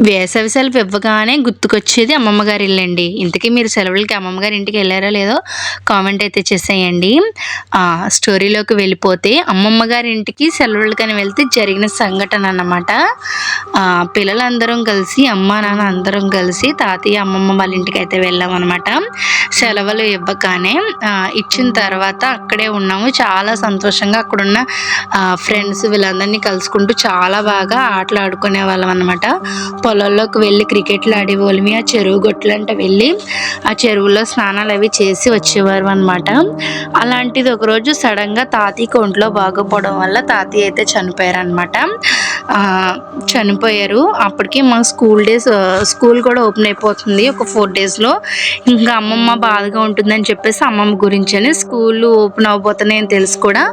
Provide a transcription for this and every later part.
వేసవి సెలవు ఇవ్వగానే గుర్తుకొచ్చేది అమ్మమ్మ గారి ఇల్లండి. ఇంతకీ మీరు సెలవులకి అమ్మమ్మ గారి ఇంటికి ఎళ్లారో లేదో కామెంట్ అయితే చేసేయండి. స్టోరీలోకి వెళ్ళిపోతే అమ్మమ్మ గారి ఇంటికి సెలవులకని వెళ్తే జరిగిన సంఘటన అన్నమాట. పిల్లలందరం కలిసి అమ్మా, నాన్న అందరం కలిసి తాతయ్య, అమ్మమ్మ వాళ్ళ ఇంటికైతే వెళ్ళామనమాట. సెలవులు ఇవ్వగానే ఇచ్చిన తర్వాత అక్కడే ఉన్నాము. చాలా సంతోషంగా అక్కడున్న ఫ్రెండ్స్ వీళ్ళందరినీ కలుసుకుంటూ చాలా బాగా ఆటలు ఆడుకునేవాళ్ళం అనమాట. పొలాల్లోకి వెళ్ళి క్రికెట్లు ఆడేవాళ్ళమి. ఆ చెరువు గట్లంట వెళ్ళి ఆ చెరువులో స్నానాలు అవి చేసి వచ్చేవారు అనమాట. అలాంటిది ఒకరోజు సడన్గా తాతయ్యకి ఒంట్లో బాగోపోవడం వల్ల తాతయ్య అయితే చనిపోయారనమాట. చనిపోయారు. అప్పటికి మా స్కూల్ కూడా ఓపెన్ అయిపోతుంది ఒక 4 డేస్లో. ఇంకా అమ్మమ్మ బాధగా ఉంటుందని చెప్పేసి అమ్మమ్మ గురించని స్కూల్ ఓపెన్ అవబోతున్నాయని తెలిసి కూడా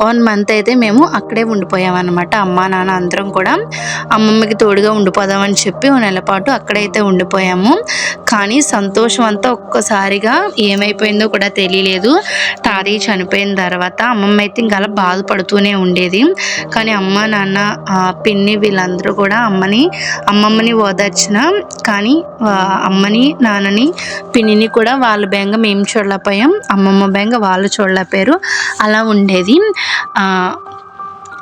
1 మంత్ అయితే మేము అక్కడే ఉండిపోయామన్నమాట. అమ్మ నాన్న అందరం కూడా అమ్మమ్మకి తోడుగా ఉండిపోదామని చెప్పి 1 నెల పాటు అక్కడైతే ఉండిపోయాము. కానీ సంతోషం అంతా ఒక్కసారిగా ఏమైపోయిందో కూడా తెలియలేదు. తాతయ్య చనిపోయిన తర్వాత అమ్మమ్మ అయితే ఇంకా అలా బాధపడుతూనే ఉండేది. కానీ అమ్మ నాన్న పిన్ని వీళ్ళందరూ కూడా అమ్మమ్మని ఓదార్చిన, కానీ అమ్మని నాన్నని పిన్నిని కూడా వాళ్ళ బెంగ మేము చూడలేకపోయాం, అమ్మమ్మ బెంగ వాళ్ళు చూడలేకపోయారు. అలా ఉండేది.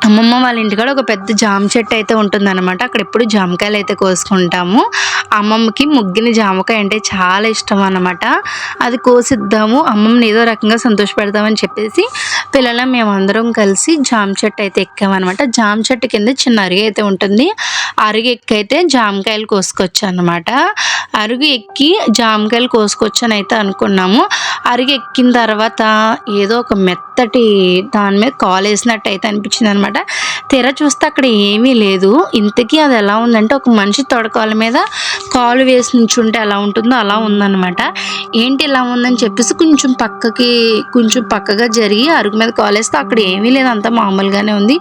అమ్మమ్మ వాళ్ళ ఇంటికాడ ఒక పెద్ద జామ చెట్టు అయితే ఉంటుందన్నమాట. అక్కడ ఎప్పుడు జామకాయలు అయితే కోసుకుంటాము. అమ్మమ్మకి ముగ్గిన జామకాయ అంటే చాలా ఇష్టం అన్నమాట. అది కోసిద్దాము, అమ్మమ్మని ఏదో రకంగా సంతోషపెడదామని చెప్పేసి పిల్లలం మేమందరం కలిసి జామ చెట్టు అయితే ఎక్కామన్నమాట. జామ చెట్టు కింద చిన్న అరుగు అయితే ఉంటుంది. అరుగు ఎక్కైతే జామకాయలు కోసుకొచ్చు అన్నమాట. అరుగు ఎక్కి జామకాయలు కోసుకొచ్చని అయితే అనుకున్నాము. అరుగు ఎక్కిన తర్వాత ఏదో ఒక మెత్తటి దాని మీద కాలు వేసినట్టు అయితే అనిపించింది అనమాట. తెర చూస్తే అక్కడ ఏమీ లేదు. ఇంతకీ అది ఎలా ఉందంటే ఒక మనిషి తొడకాల మీద కాలు వేసి నుంచుంటే ఎలా ఉంటుందో అలా ఉందన్నమాట. ఏంటి ఇలా ఉందని చెప్పేసి కొంచెం పక్కగా జరిగి అరుగు మీద కాలు వేస్తే అక్కడ ఏమీ లేదు, అంతా మామూలుగానే ఉంది.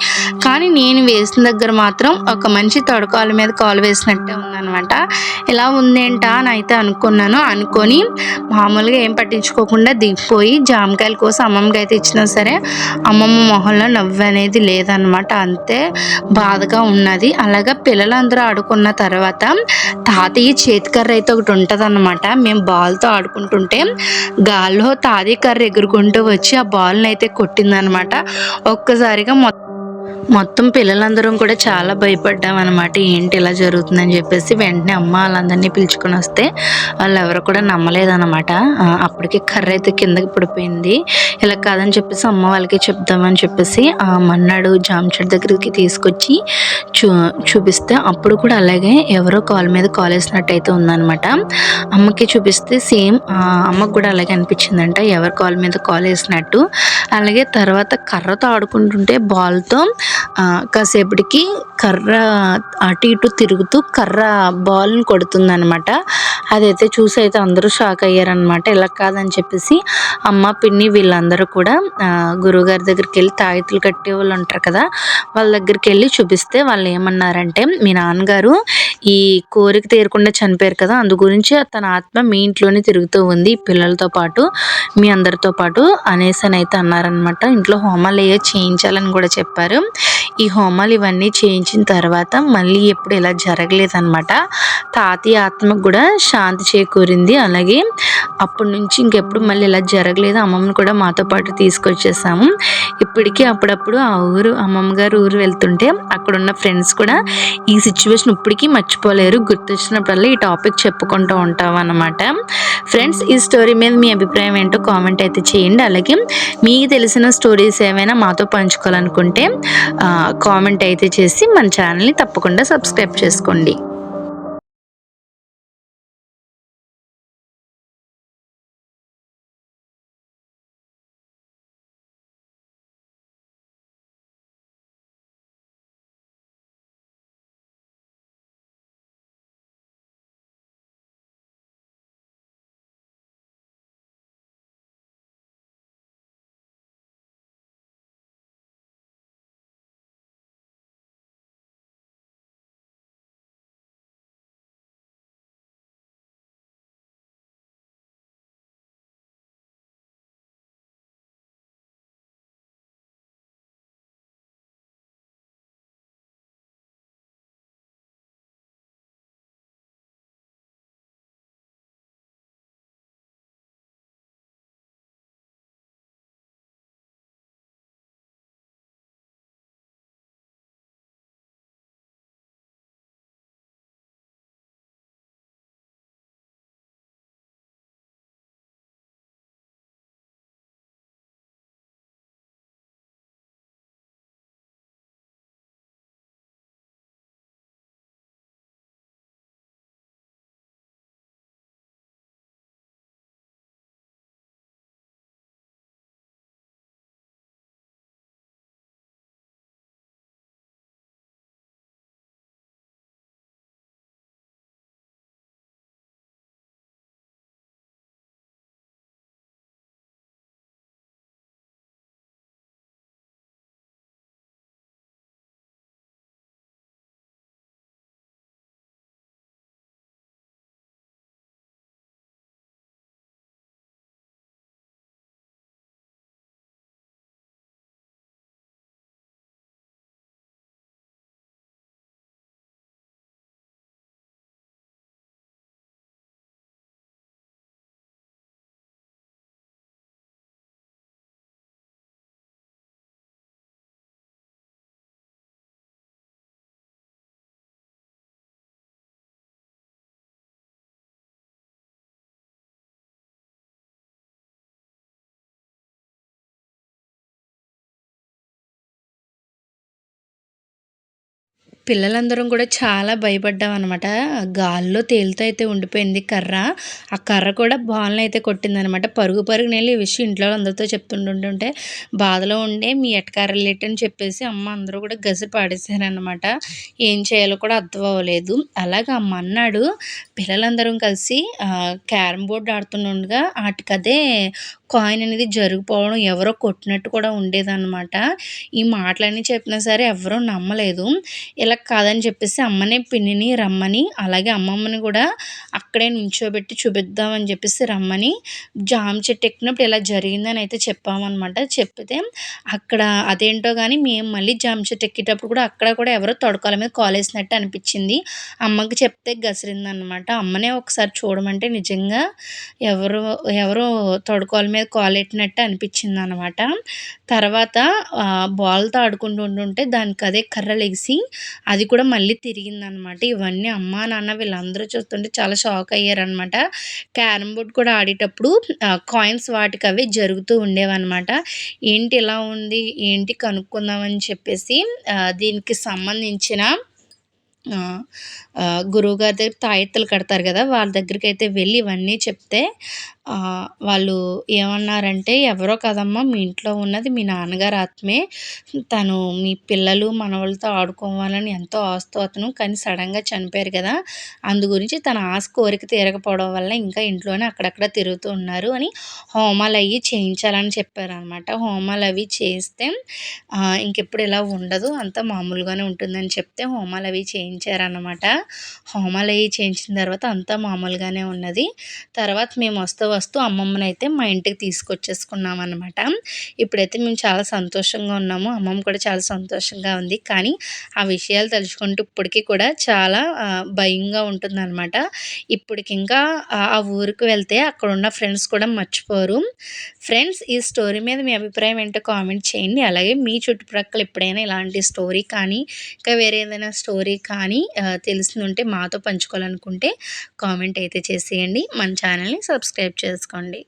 కానీ నేను వేసిన దగ్గర మాత్రం ఒక మనిషి తొడకాల మీద కాలు వేసినట్టే ఉందన్నమాట. ఇలా ఉందేంటా అని అయితే అనుకొని మామూలుగా ఏం పట్టించుకోకుండా దిగిపోయి జామకాయల కోసం అమ్మమ్మకి అయితే ఇచ్చినా సరే అమ్మమ్మ మొహంలో నవ్వు అనేది లేదనమాట. అంతే బాధగా ఉన్నది. అలాగా పిల్లలందరూ ఆడుకున్న తర్వాత తాతయ్య చేతికర్ర అయితే ఒకటి ఉంటుంది అన్నమాట. మేము బాల్తో ఆడుకుంటుంటే గాల్లో తాతయ్య కర్ర ఎగురుకుంటూ వచ్చి ఆ బాల్ని అయితే కొట్టిందనమాట. ఒక్కసారిగా మొత్తం పిల్లలందరం కూడా చాలా భయపడ్డాం అనమాట. ఏంటి ఇలా జరుగుతుందని చెప్పేసి వెంటనే అమ్మ వాళ్ళందరినీ పిలుచుకొని వస్తే వాళ్ళు ఎవరు కూడా నమ్మలేదన్నమాట. అప్పటికే కర్ర అయితే కిందకి పడిపోయింది. ఇలా కాదని చెప్పేసి అమ్మ వాళ్ళకి చెప్దామని చెప్పేసి మన్నాడు జామ చెట్టు దగ్గరికి తీసుకొచ్చి చూపిస్తే అప్పుడు కూడా అలాగే ఎవరో కాలు మీద కాలు వేసినట్టు అయితే ఉందన్నమాట. అమ్మకి చూపిస్తే సేమ్ అమ్మకు కూడా అలాగే అనిపించిందంట, ఎవరి కాలు మీద కాలు వేసినట్టు. అలాగే తర్వాత కర్రతో ఆడుకుంటుంటే బాల్తో కాసేపటికి కర్ర అటు ఇటు తిరుగుతూ కర్ర బాల్ని కొడుతుందనమాట. అదైతే చూసి అయితే అందరూ షాక్ అయ్యారనమాట. ఇలా కాదని చెప్పేసి అమ్మ పిన్ని వీళ్ళందరూ కూడా గురువుగారి దగ్గరికి వెళ్ళి తాయెత్తులు కట్టే వాళ్ళు ఉంటారు కదా, వాళ్ళ దగ్గరికి వెళ్ళి చూపిస్తే వాళ్ళు ఏమన్నారంటే, మీ నాన్నగారు ఈ కోరిక తీరకుండా చనిపోయారు కదా, అందు గురించి తన ఆత్మ మీ ఇంట్లోనే తిరుగుతూ ఉంది పిల్లలతో పాటు మీ అందరితో పాటు అనేసి అని అయితే అన్నారనమాట. ఇంట్లో హోమాలు ఏవో చేయించాలని కూడా చెప్పారు. ఈ హోమాలు ఇవన్నీ చేయించిన తర్వాత మళ్ళీ ఎప్పుడు ఇలా జరగలేదన్నమాట. తాతయ్య ఆత్మకు కూడా శాంతి చేకూరింది. అలాగే అప్పటి నుంచి ఇంకెప్పుడు మళ్ళీ ఇలా జరగలేదు. అమ్మమ్మని కూడా మాతో పాటు తీసుకొచ్చేసాము. ఇప్పటికీ అప్పుడప్పుడు ఆ ఊరు అమ్మమ్మ గారు ఊరు వెళ్తుంటే అక్కడున్న ఫ్రెండ్స్ కూడా ఈ సిచ్యువేషన్ ఇప్పటికీ మర్చిపోలేరు. గుర్తొచ్చినప్పుడల్లా ఈ టాపిక్ చెప్పుకుంటూ ఉంటాం అన్నమాట. ఫ్రెండ్స్, ఈ స్టోరీ మీద మీ అభిప్రాయం ఏంటో కామెంట్ అయితే చేయండి. అలాగే మీకు తెలిసిన స్టోరీస్ ఏమైనా మాతో పంచుకోవాలనుకుంటే కామెంట్ అయితే చేసి మన ఛానల్ని తప్పకుండా సబ్స్క్రైబ్ చేసుకోండి. పిల్లలందరం కూడా చాలా భయపడ్డామనమాట. గాల్లో తేలుతూ అయితే ఉండిపోయింది కర్ర. ఆ కర్ర కూడా బాల్‌ని అయితే కొట్టిందనమాట. పరుగు పరుగునెళ్ళి ఈ విషయం ఇంట్లో అందరితో చెప్తుంటుంటే బాధలో ఉండే మీ ఎటకారాలేంటి అని చెప్పేసి అమ్మ అందరూ కూడా గసి పాడేశారనమాట. ఏం చేయాలో కూడా అర్థం అవ్వలేదు. అలాగా మర్నాడు పిల్లలందరం కలిసి క్యారమ్ బోర్డ్ ఆడుతుండగా ఆటికదే కాయిన్ అనేది జరిగిపోవడం, ఎవరో కొట్టినట్టు కూడా ఉండేదనమాట. ఈ మాటలన్నీ చెప్పినా సరే ఎవ్వరూ నమ్మలేదు. ఇలా కాదని చెప్పేసి అమ్మని, పిన్నిని రమ్మని, అలాగే అమ్మమ్మని కూడా అక్కడే నుంచోబెట్టి చూపిద్దామని చెప్పేసి రమ్మని, జామ చెట్టు ఎక్కినప్పుడు ఇలా జరిగిందని అయితే చెప్పామనమాట. చెప్తే అక్కడ అదేంటో గానీ మేము మళ్ళీ జామ చెట్టు ఎక్కేటప్పుడు కూడా అక్కడ కూడా ఎవరో తొడకాల మీద కాలేసినట్టు అనిపిచ్చింది. అమ్మకి చెప్తే గసిరిందనమాట. అమ్మనే ఒకసారి చూడమంటే నిజంగా ఎవరో ఎవరో తొడకాల మీద కాలెట్టినట్టు అనిపిచ్చిందనమాట. తర్వాత బాల్‌తో ఆడుకుంటూ ఉంటుంటే దానికదే కర్ర లెగిసి అది కూడా మళ్ళీ తిరిగిందనమాట. ఇవన్నీ అమ్మా, నాన్న వీళ్ళందరూ చూస్తుంటే చాలా షాక్ అయ్యారనమాట. క్యారమ్ బోర్డ్ కూడా ఆడేటప్పుడు కాయిన్స్ వాటికవే జరుగుతూ ఉండేవనమాట. ఏంటి ఇలా ఉంది? ఏంటి కనుక్కుందామని చెప్పేసి దీనికి సంబంధించిన ఆహ్, గురువుగారి దగ్గర తాయెత్తులు కడతారు గదా! వాళ్ళ దగ్గరికైతే వెళ్ళి ఇవన్నీ చెప్తే వాళ్ళు ఏమన్నారంటే, "ఎవరో కాదమ్మా మీ ఇంట్లో ఉన్నది మీ నాన్నగారి ఆత్మే. తను మీ పిల్లలు, మనవళ్ళతో ఆడుకోవాలని ఎంతో ఆశతో అతను కానీ సడెన్‌గా చనిపోయారు కదా! అందు గురించి తన ఆశ కోరిక తీరకపోవడం వల్ల ఇంకా ఇంట్లోనే అక్కడక్కడ తిరుగుతూ ఉన్నారు" అని హోమాలయ్యి చేయించాలని చెప్పారనమాట. హోమాలవి చేస్తే ఇంకెప్పుడు ఇలా ఉండదు. అంతా మామూలుగానే ఉంటుందని చెప్తే హోమాలవి చేయించారనమాట. హోమాలయి చేయించిన తర్వాత అంతా మామూలుగానే ఉన్నది. తర్వాత మేము వస్తూ వస్తూ అమ్మమ్మనైతే మా ఇంటికి తీసుకొచ్చేసుకున్నామనమాట. ఇప్పుడైతే మేము చాలా సంతోషంగా ఉన్నాము. అమ్మమ్మ కూడా చాలా సంతోషంగా ఉంది. కానీ ఆ విషయాలు తలుచుకుంటూ ఇప్పటికి కూడా చాలా భయంగా ఉంటుందనమాట. ఇప్పటికింకా ఆ ఊరికి వెళ్తే అక్కడున్న ఫ్రెండ్స్ కూడా మర్చిపోరు. ఫ్రెండ్స్ ఈ స్టోరీ మీద మీ అభిప్రాయం ఏంటో కామెంట్ చేయండి. అలాగే మీ చుట్టుప్రక్కల ఎప్పుడైనా ఇలాంటి స్టోరీ కానీ, ఇంకా వేరే ఏదైనా స్టోరీ కానీ తెలిసిందుంటే మాతో పంచుకోవాలనుకుంటే కామెంట్ అయితే చేసేయండి. మన ఛానల్‌ని సబ్స్క్రైబ్ చేసుకోండి.